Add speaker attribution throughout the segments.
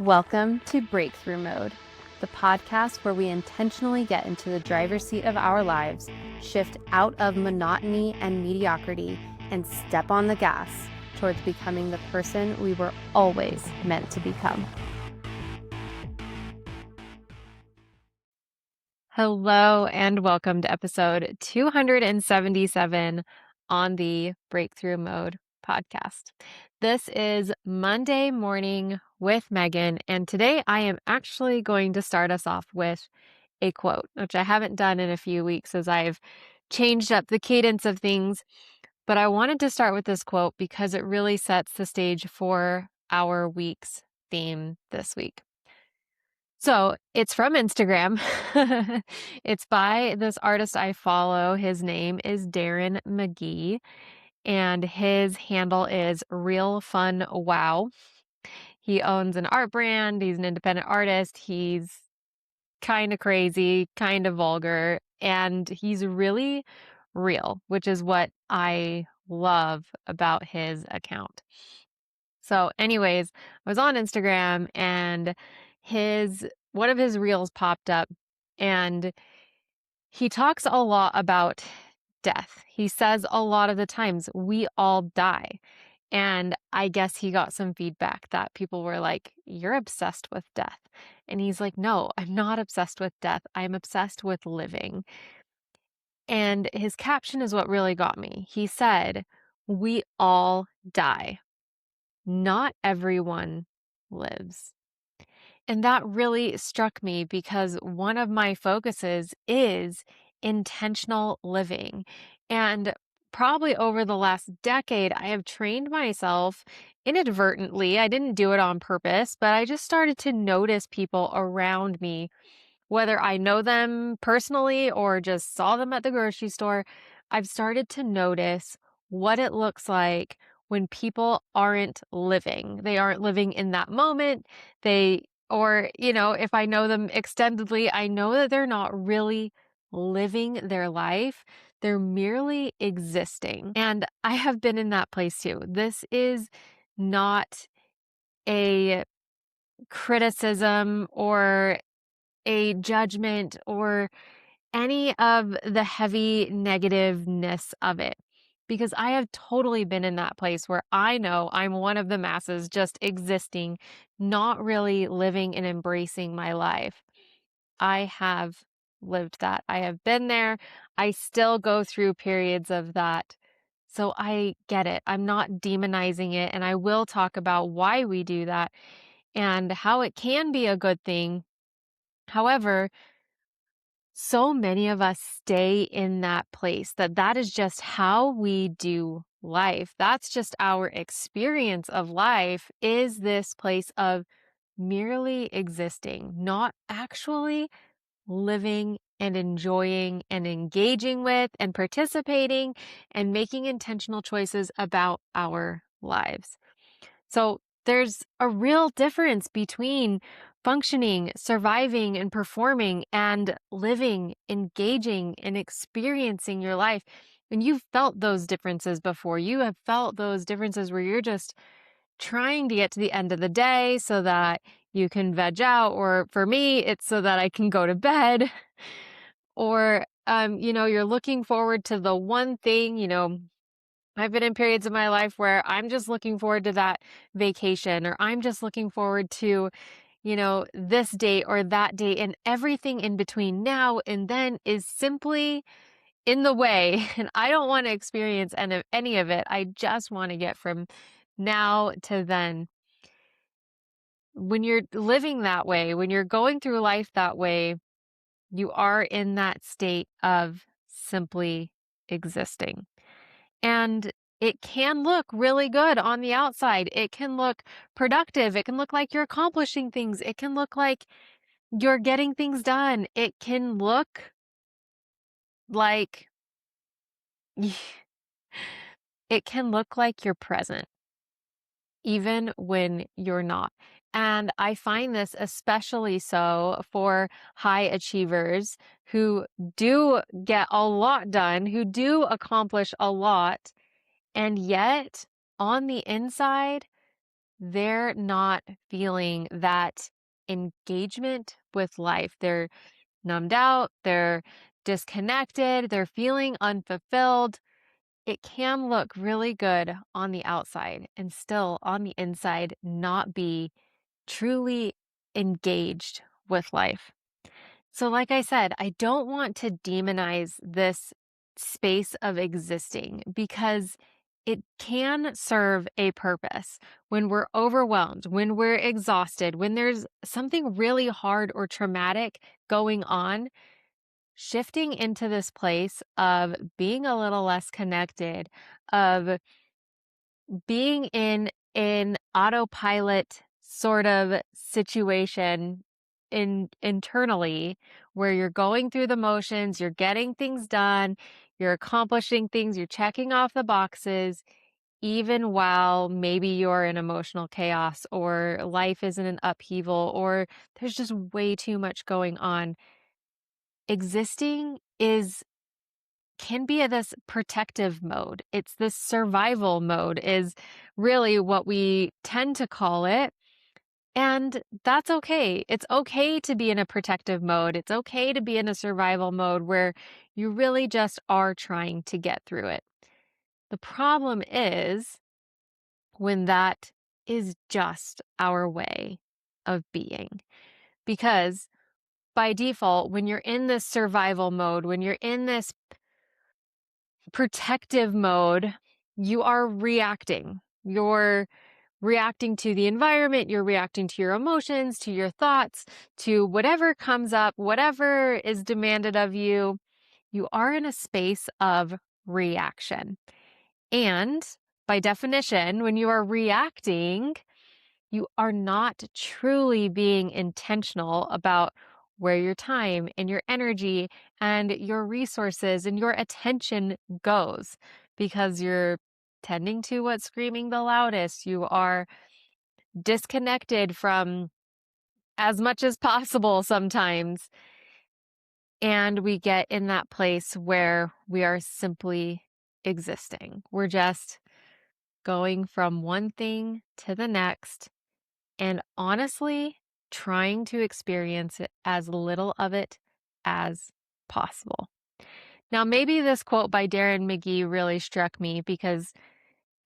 Speaker 1: Welcome to Breakthrough Mode, the podcast where we intentionally get into the driver's seat of our lives, shift out of monotony and mediocrity, and step on the gas towards becoming the person we were always meant to become. Hello, and welcome to episode 277 on the Breakthrough Mode podcast. This is Monday morning with Megan, and today I am actually going to start us off with a quote, which I haven't done in a few weeks as I've changed up the cadence of things. But I wanted to start with this quote because it really sets the stage for our week's theme this week. So it's from Instagram. It's by this artist I follow. His name is Darren McGee, and his handle is Real Fun Wow. He owns an art brand. He's an independent artist. He's kind of crazy, kind of vulgar, and he's really real, which is what I love about his account. So anyways, I was on Instagram and one of his reels popped up, and he talks a lot about death. He says a lot of the times we all die. And I guess he got some feedback that people were like, "You're obsessed with death." And he's like, "No, I'm not obsessed with death. I'm obsessed with living." And his caption is what really got me. He said, "We all die. Not everyone lives." And that really struck me because one of my focuses is intentional living. And probably over the last decade, I have trained myself inadvertently. I didn't do it on purpose, but I just started to notice people around me, whether I know them personally or just saw them at the grocery store. I've started to notice what it looks like when people aren't living. They aren't living in that moment. If I know them extendedly, I know that they're not really living their life. They're merely existing. And I have been in that place too. This is not a criticism or a judgment or any of the heavy negativeness of it. Because I have totally been in that place where I know I'm one of the masses just existing, not really living and embracing my life. I have lived that. I have been there. I still go through periods of that. So I get it. I'm not demonizing it. And I will talk about why we do that and how it can be a good thing. However, so many of us stay in that place that is just how we do life. That's just our experience of life, is this place of merely existing, not actually living and enjoying and engaging with and participating and making intentional choices about our lives. So there's a real difference between functioning, surviving, and performing and living, engaging, and experiencing your life. And you've felt those differences before. You have felt those differences where you're just trying to get to the end of the day so that you can veg out. Or for me, it's so that I can go to bed. Or, you're looking forward to the one thing, I've been in periods of my life where I'm just looking forward to that vacation, or I'm just looking forward to, this date or that date, and everything in between now and then is simply in the way. And I don't want to experience any of it. I just want to get from now to then. When you're living that way, when you're going through life that way, you are in that state of simply existing. And it can look really good on the outside. It can look productive. It can look like you're accomplishing things. It can look like you're getting things done. It can look like you're present, even when you're not. And I find this especially so for high achievers who do get a lot done, who do accomplish a lot. And yet, on the inside, they're not feeling that engagement with life. They're numbed out, they're disconnected, they're feeling unfulfilled. It can look really good on the outside and still on the inside not be truly engaged with life. So, like I said, I don't want to demonize this space of existing because it can serve a purpose when we're overwhelmed, when we're exhausted, when there's something really hard or traumatic going on. Shifting into this place of being a little less connected, of being in an autopilot sort of situation internally where you're going through the motions, you're getting things done, you're accomplishing things, you're checking off the boxes, even while maybe you're in emotional chaos or life is in an upheaval or there's just way too much going on. Existing is can be this protective mode. It's this survival mode is really what we tend to call it. And that's okay. It's okay to be in a protective mode. It's okay to be in a survival mode where you really just are trying to get through it. The problem is when that is just our way of being. Because by default, when you're in this survival mode, when you're in this protective mode, you are reacting. You're reacting to the environment, you're reacting to your emotions, to your thoughts, to whatever comes up, whatever is demanded of you. You are in a space of reaction. And by definition, when you are reacting, you are not truly being intentional about where your time and your energy and your resources and your attention goes because you're tending to what's screaming the loudest. You are disconnected from as much as possible sometimes. And we get in that place where we are simply existing. We're just going from one thing to the next and honestly trying to experience it as little of it as possible. Now, maybe this quote by Darren McGee really struck me because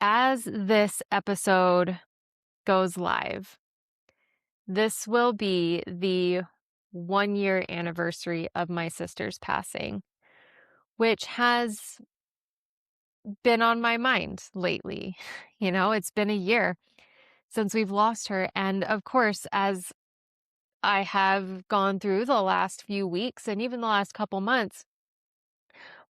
Speaker 1: as this episode goes live, this will be the 1 year anniversary of my sister's passing, which has been on my mind lately. It's been a year since we've lost her. And of course, as I have gone through the last few weeks and even the last couple months,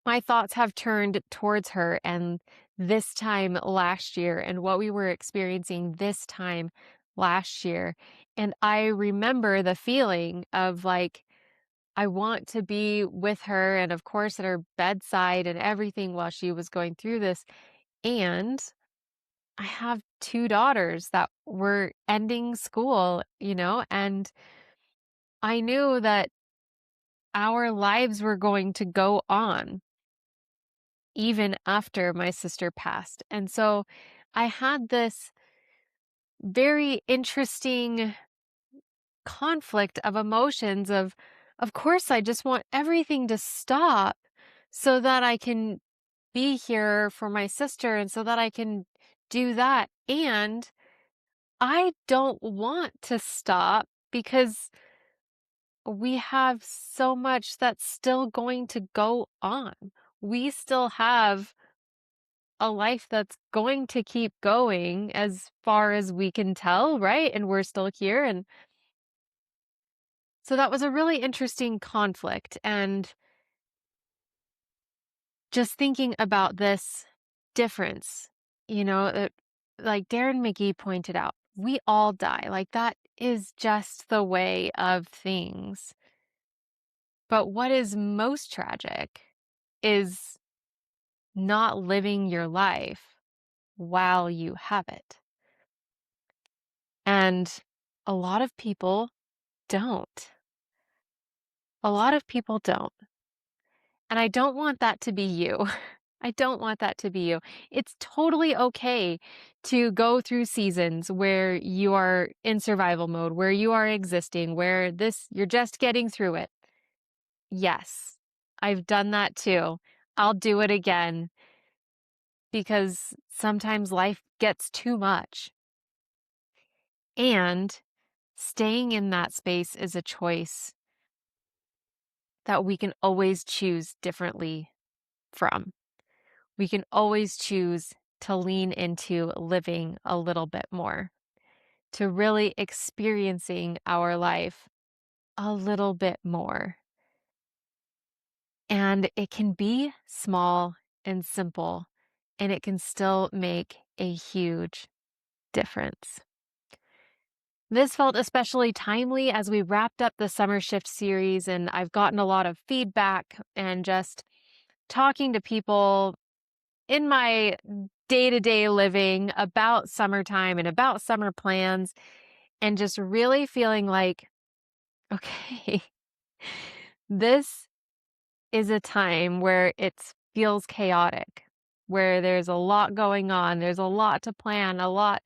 Speaker 1: my thoughts have turned towards her and this time last year and what we were experiencing this time last year. And I remember the feeling of like, I want to be with her and, of course, at her bedside and everything while she was going through this. And I have two daughters that were ending school, and I knew that our lives were going to go on even after my sister passed. And so I had this very interesting conflict of emotions of course I just want everything to stop so that I can be here for my sister and so that I can do that. And I don't want to stop because we have so much that's still going to go on. We still have a life that's going to keep going as far as we can tell, right? And we're still here. And so that was a really interesting conflict. And just thinking about this difference, like Darren McGee pointed out, we all die. Like that is just the way of things. But what is most tragic is not living your life while you have it. And a lot of people don't. A lot of people don't. And I don't want that to be you. I don't want that to be you. It's totally okay to go through seasons where you are in survival mode, where you are existing, where you're just getting through it. Yes, I've done that too. I'll do it again because sometimes life gets too much. And staying in that space is a choice that we can always choose differently from. We can always choose to lean into living a little bit more, to really experiencing our life a little bit more. And it can be small and simple, and it can still make a huge difference. This felt especially timely as we wrapped up the Summer Shift series, and I've gotten a lot of feedback and just talking to people in my day-to-day living about summertime and about summer plans, and just really feeling like, okay, this is a time where it feels chaotic, where there's a lot going on, there's a lot to plan, a lot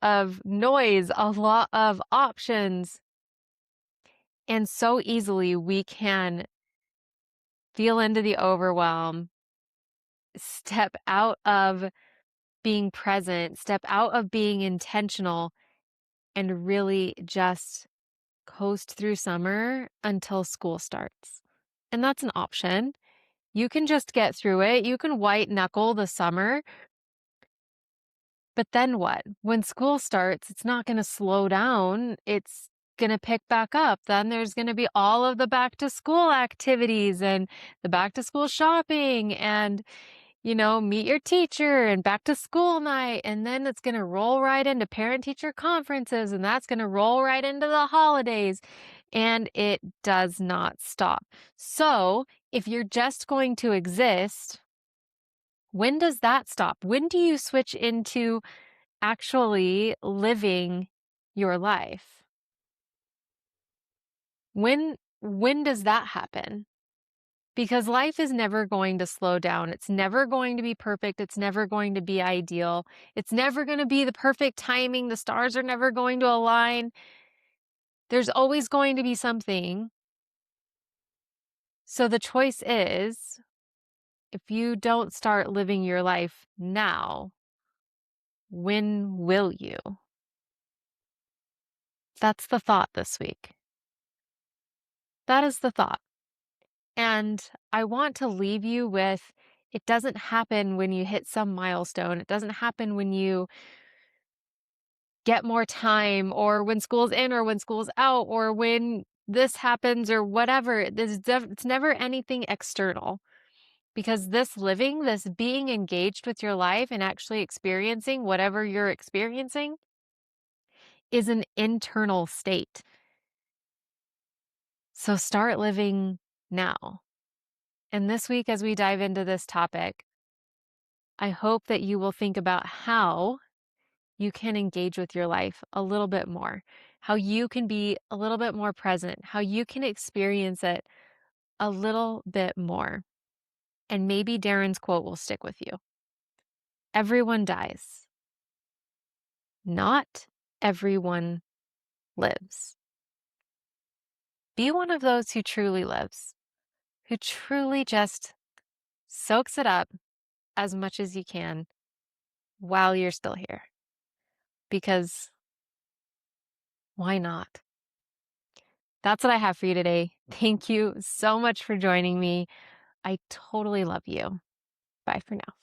Speaker 1: of noise, a lot of options. And so easily we can feel into the overwhelm, step out of being present, step out of being intentional, and really just coast through summer until school starts. And that's an option. You can just get through it. You can white knuckle the summer. But then what? When school starts, it's not going to slow down. It's going to pick back up. Then there's going to be all of the back to school activities and the back to school shopping and, meet your teacher and back to school night. And then it's going to roll right into parent teacher conferences, and that's going to roll right into the holidays. And it does not stop. So if you're just going to exist, when does that stop? When do you switch into actually living your life? When does that happen? Because life is never going to slow down. It's never going to be perfect. It's never going to be ideal. It's never going to be the perfect timing. The stars are never going to align. There's always going to be something. So the choice is, if you don't start living your life now, when will you? That's the thought this week. That is the thought. And I want to leave you with, it doesn't happen when you hit some milestone. It doesn't happen when you get more time or when school's in or when school's out or when this happens or whatever. It's never anything external, because this living, this being engaged with your life and actually experiencing whatever you're experiencing is an internal state. So start living now. And this week, as we dive into this topic, I hope that you will think about how you can engage with your life a little bit more, how you can be a little bit more present, how you can experience it a little bit more. And maybe Darren's quote will stick with you. Everyone dies. Not everyone lives. Be one of those who truly lives, who truly just soaks it up as much as you can while you're still here. Because why not? That's what I have for you today. Thank you so much for joining me. I totally love you. Bye for now.